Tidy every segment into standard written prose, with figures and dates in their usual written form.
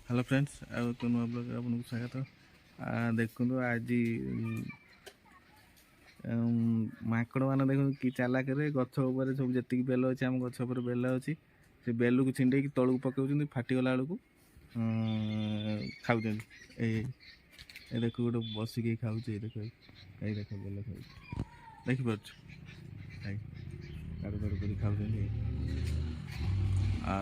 Hello friends आउ तो नुआ ब्लॉग आपको स्वागत। देखु आज माकड़ मान देख कि चालाक गछ उपर सब जी बेल अच्छे आम गछ बेल अच्छी से बेलू को छिंडे तलू पकाउं फाटीगला बेलू खाऊ देख गोटे बसिक खाऊ देख देख बेल खाऊ देखिपुर काड़ू काड़ू कर खाऊ आ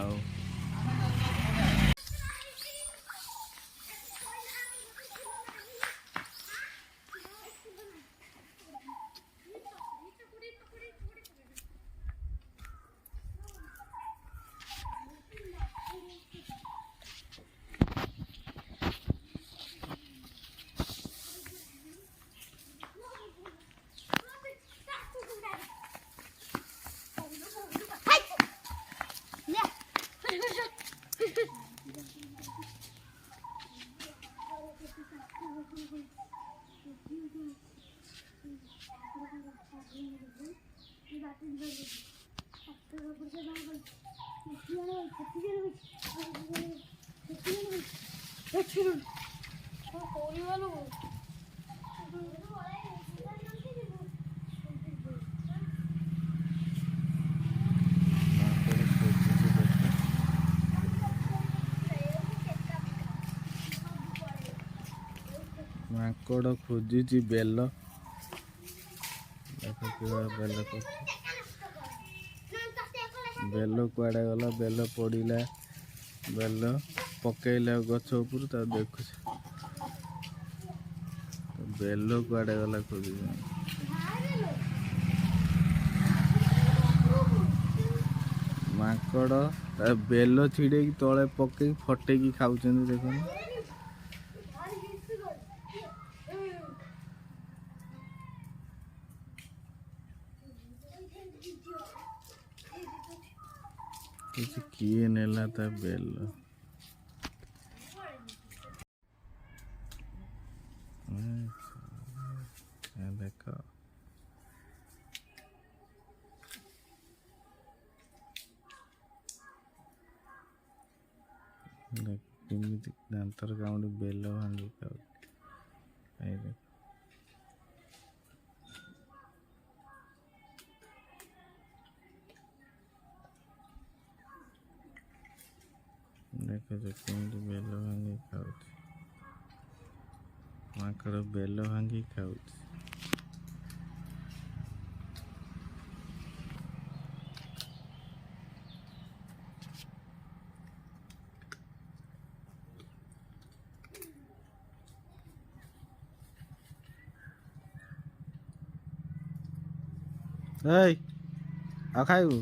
ମାଙ୍କଡ଼ ଖୋଜୁଛି ବେଲ ବେଲ କୁଆଡ଼େ ଗଲା ବେଲ ପଡ଼ିଲା ବେଲ ପକେଇଲା ଗଛ ଉପରୁ ତା ଦେଖୁଛି ବେଲ କୁଆଡ଼େ ଗଲା ଖୋଜୁଛି ମାଙ୍କଡ଼ ତା ବେଲ ଛିଡ଼େଇକି ତଳେ ପକେଇକି ଫଟେଇକି ଖାଉଛନ୍ତି ଦେଖୁନ। किए नेला था बेल देखो दांतर कामुड़ी बेल भांगी खाऊ देख केमती बेल भांगी खाऊ माकड़ बेल भांगी खाऊ आ खाइबू।